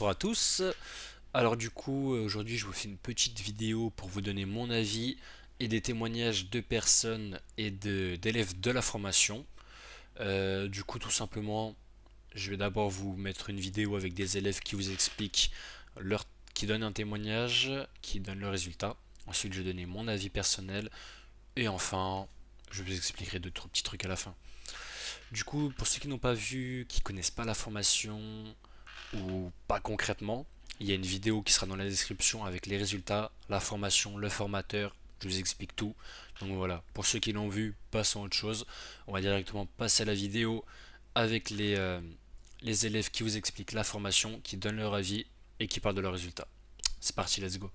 bonsoir à tous. Alors du coup, aujourd'hui je vous fais une petite vidéo pour vous donner mon avis et des témoignages de personnes et d'élèves de la formation. Du coup, tout simplement, je vais d'abord vous mettre une vidéo avec des élèves qui vous expliquent qui donnent un témoignage, qui donnent le résultat. Ensuite, je vais donner mon avis personnel et enfin, je vous expliquerai deux trois petits trucs à la fin. Du coup, pour ceux qui n'ont pas vu, qui connaissent pas la formation, ou pas concrètement, il y a une vidéo qui sera dans la description avec les résultats, la formation, le formateur, je vous explique tout. Donc voilà, pour ceux qui l'ont vu, passons à autre chose. On va directement passer à la vidéo avec les élèves qui vous expliquent la formation, qui donnent leur avis et qui parlent de leurs résultats. C'est parti, let's go.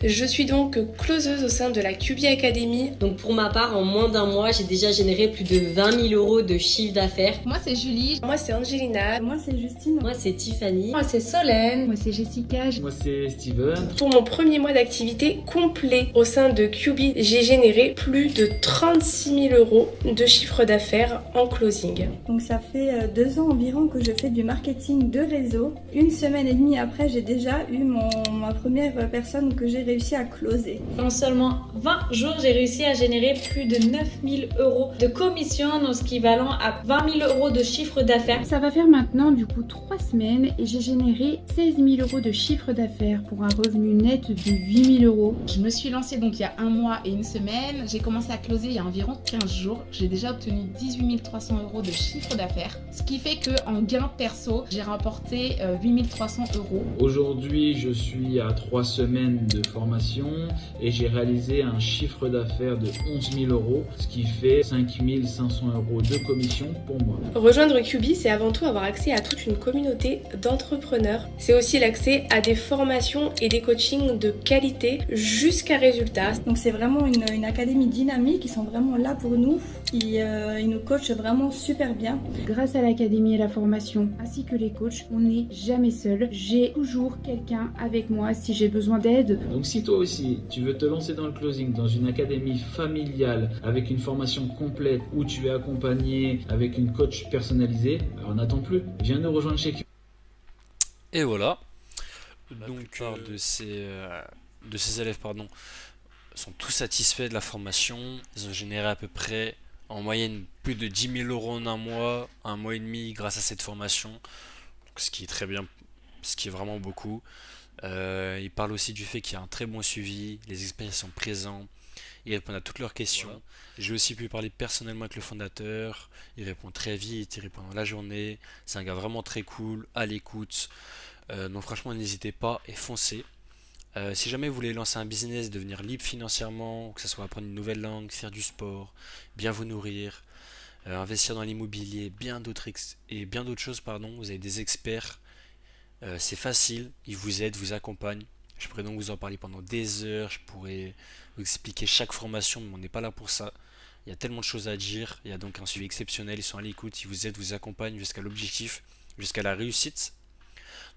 Je suis donc closeuse au sein de la QB Academy. Donc pour ma part, en moins d'un mois, j'ai déjà généré plus de 20 000 euros de chiffre d'affaires. Moi c'est Julie. Moi c'est Angelina. Moi c'est Justine. Moi c'est Tiffany. Moi c'est Solène. Moi c'est Jessica. Moi c'est Steven. Pour mon premier mois d'activité complet au sein de QB, j'ai généré plus de 36 000 euros de chiffre d'affaires en closing. Donc ça fait 2 ans environ que je fais du marketing de réseau. Une semaine et demie après, j'ai déjà eu ma première personne que j'ai réussi à closer. En seulement 20 jours, j'ai réussi à générer plus de 9000 euros de commission, donc ce qui équivalent à 20 000 euros de chiffre d'affaires. Ça va faire maintenant du coup 3 semaines et j'ai généré 16 000 euros de chiffre d'affaires pour un revenu net de 8 000 euros. Je me suis lancée donc il y a un mois et une semaine. J'ai commencé à closer il y a environ 15 jours. J'ai déjà obtenu 18 300 euros de chiffre d'affaires. Ce qui fait que en gain perso, j'ai remporté 8 300 euros. Aujourd'hui, je suis à 3 semaines de formation et j'ai réalisé un chiffre d'affaires de 11 000 euros, ce qui fait 5 500 euros de commission pour moi. Rejoindre QB, c'est avant tout avoir accès à toute une communauté d'entrepreneurs. C'est aussi l'accès à des formations et des coachings de qualité jusqu'à résultat. Donc c'est vraiment une académie dynamique, ils sont vraiment là pour nous. Ils nous coachent vraiment super bien. Grâce à l'académie et la formation, ainsi que les coachs, on n'est jamais seul. J'ai toujours quelqu'un avec moi si j'ai besoin d'aide. Donc si toi aussi, tu veux te lancer dans le closing, dans une académie familiale, avec une formation complète, où tu es accompagné avec une coach personnalisée, alors n'attends plus, viens nous rejoindre chez Q. Et voilà. Donc de ces élèves sont tous satisfaits de la formation. Ils ont généré à peu près en moyenne plus de 10 000 euros en un mois et demi grâce à cette formation. Donc, ce qui est très bien, ce qui est vraiment beaucoup. Ils parlent aussi du fait qu'il y a un très bon suivi, les experts sont présents, ils répondent à toutes leurs questions. Voilà. J'ai aussi pu parler personnellement avec le fondateur, il répond très vite, il répond dans la journée, c'est un gars vraiment très cool, à l'écoute. Donc franchement n'hésitez pas et foncez. Si jamais vous voulez lancer un business, devenir libre financièrement, que ce soit apprendre une nouvelle langue, faire du sport, bien vous nourrir, investir dans l'immobilier, bien d'autres choses, pardon, vous avez des experts. C'est facile, ils vous aident, vous accompagnent. Je pourrais donc vous en parler pendant des heures, je pourrais vous expliquer chaque formation, mais on n'est pas là pour ça. Il y a tellement de choses à dire, il y a donc un suivi exceptionnel, ils sont à l'écoute, ils vous aident, vous accompagnent jusqu'à l'objectif, jusqu'à la réussite.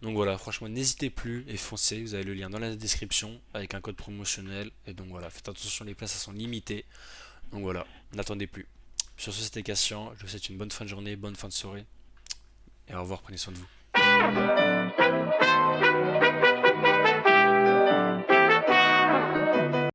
Donc voilà, franchement, n'hésitez plus et foncez, vous avez le lien dans la description avec un code promotionnel. Et donc voilà, faites attention, les places elles sont limitées. Donc voilà, n'attendez plus. Sur ce, c'était Cassian, je vous souhaite une bonne fin de journée, bonne fin de soirée. Et au revoir, prenez soin de vous.